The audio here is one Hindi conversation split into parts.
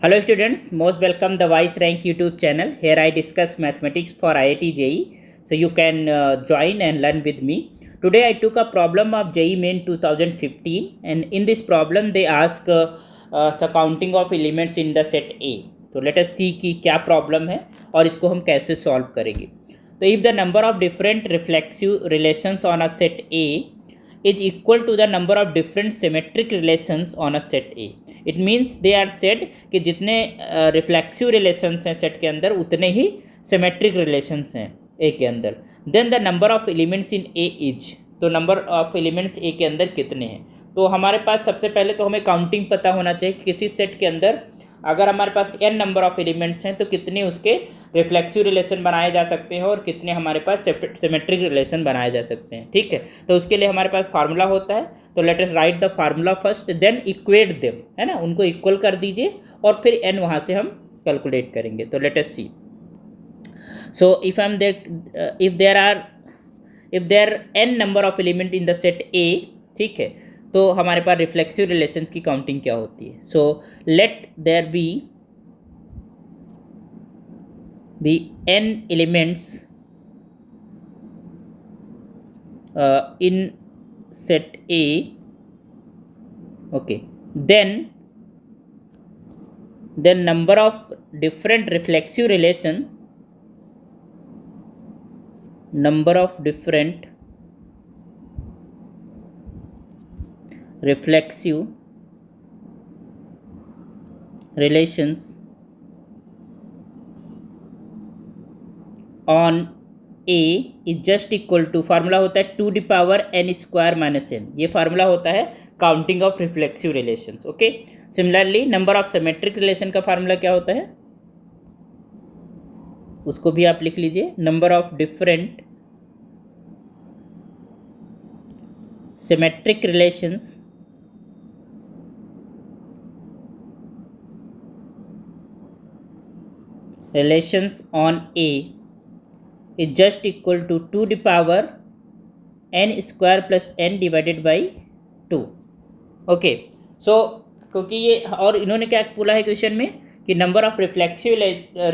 Hello students, most welcome the Vice Rank YouTube channel. Here I discuss mathematics for IIT JEE. So you can join and learn with me. Today I took a problem of JEE Main 2015 and in this problem they ask the counting of elements in the set A. तो let us see कि क्या problem है और इसको हम कैसे solve करेंगे. तो if the number of different reflexive relations on a set A is equal to the number of different symmetric relations on a set A. It means they are said कि जितने रिफ्लेक्सिव रिलेशंस हैं सेट के अंदर उतने ही सिमेट्रिक रिलेशंस हैं ए के अंदर. Then the number of elements in A is, तो नंबर ऑफ एलिमेंट्स ए के अंदर कितने हैं. तो हमारे पास सबसे पहले तो हमें काउंटिंग पता होना चाहिए कि किसी सेट के अंदर अगर हमारे पास n नंबर ऑफ एलिमेंट्स हैं तो कितने उसके रिफ्लेक्सिव रिलेशन बनाए जा सकते हैं और कितने हमारे पास सिमेट्रिक रिलेशन बनाए जा सकते हैं. ठीक है, तो उसके लिए हमारे पास फार्मूला होता है. तो let us write the formula first, then equate them, है ना, उनको इक्वल कर दीजिए और फिर n वहाँ से हम कैलकुलेट करेंगे. तो let us see. So if there n number of element in the set A, ठीक है, तो हमारे पास रिफ्लेक्सिव रिलेशंस की काउंटिंग क्या होती है. So let there be n elements in set A. Okay, then number of different reflexive relation, number of different reflexive relations on A is just equal to, formula होता है 2 the power n square minus n. ये फार्मूला होता है counting of reflexive relations. Okay, similarly number of symmetric relation का फार्मूला क्या होता है उसको भी आप लिख लीजिए. Number of different symmetric relations on A is just equal to 2 the power n square plus n divided by 2. Okay, सो क्योंकि ये और इन्होंने क्या बोला है क्वेश्चन में कि number of reflexive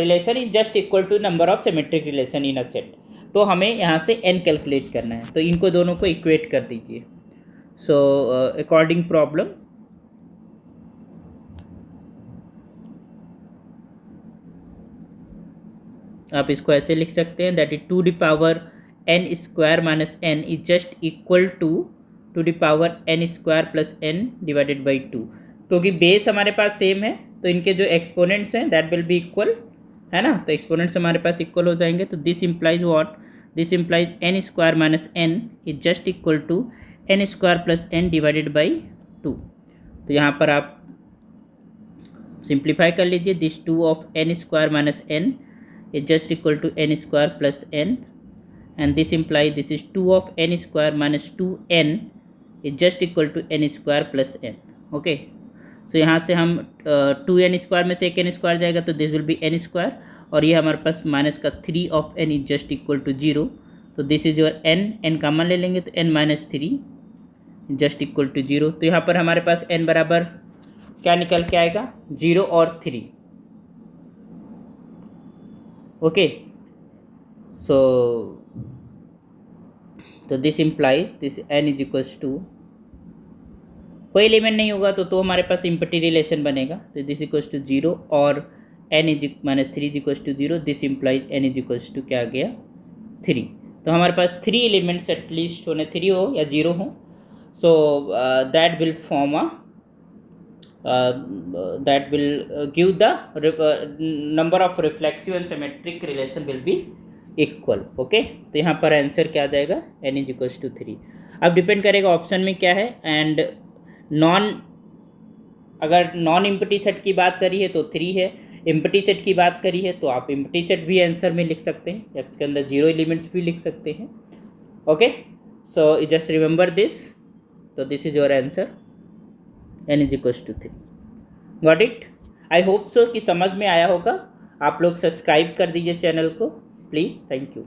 relation is just equal to number of symmetric relation in a set. तो हमें यहाँ से n कैलकुलेट करना है, तो इनको दोनों को इक्वेट कर दीजिए. सो अकॉर्डिंग प्रॉब्लम आप इसको ऐसे लिख सकते हैं, that is 2 the power n square minus n is just equal to 2 the power n square plus n divided by 2. क्योंकि बेस हमारे पास सेम है तो इनके जो एक्सपोनेंट्स हैं दैट विल बी इक्वल, है ना. तो एक्सपोनेंट्स हमारे पास इक्वल हो जाएंगे. तो this implies what, this implies n square minus n is just equal to n square plus n divided by 2. तो यहाँ पर आप सिंप्लीफाई कर लीजिए. This 2 of n square minus n is just equal to n square plus n, and this implies this is 2 of n square minus 2n is just equal to n square plus n. Okay, so यहाँ से हम 2n स्क्वायर में से एक n स्क्वायर जाएगा तो this will be n square, और ये हमारे पास माइनस का 3 of n is just equal to 0. तो this is your n common ले लेंगे तो n minus 3 just equal to 0. तो यहाँ पर हमारे पास n बराबर क्या निकल के आएगा, 0 और 3. ओके, सो तो this implies this n is equals to, कोई एलिमेंट नहीं होगा तो हमारे पास इम्पटी रिलेशन बनेगा. तो दिस इक्वल्स टू 0 और n is minus 3 is equals to 0. This implies n is equals to क्या आ गया, 3. तो हमारे पास 3 एलिमेंट्स एटलीस्ट होने, 3 हो या 0 हो. So that will form a that will give the number of reflexive and symmetric relation will be equal. Okay, तो यहाँ पर आंसर क्या आ जाएगा, n इज इक्वल्स टू 3. अब डिपेंड करेगा ऑप्शन में क्या है. एंड अगर नॉन इम्पटी सेट की बात करी है तो 3 है, इम्पटी सेट की बात करी है तो आप इम्पटी सेट भी आंसर में लिख सकते हैं या इसके अंदर 0 एलिमेंट्स भी लिख सकते हैं. Okay, so just remember this. तो this is your answer, n is equals to 3. Got it. I hope so कि समझ में आया होगा. आप लोग सब्सक्राइब कर दीजिए चैनल को प्लीज़. Thank you.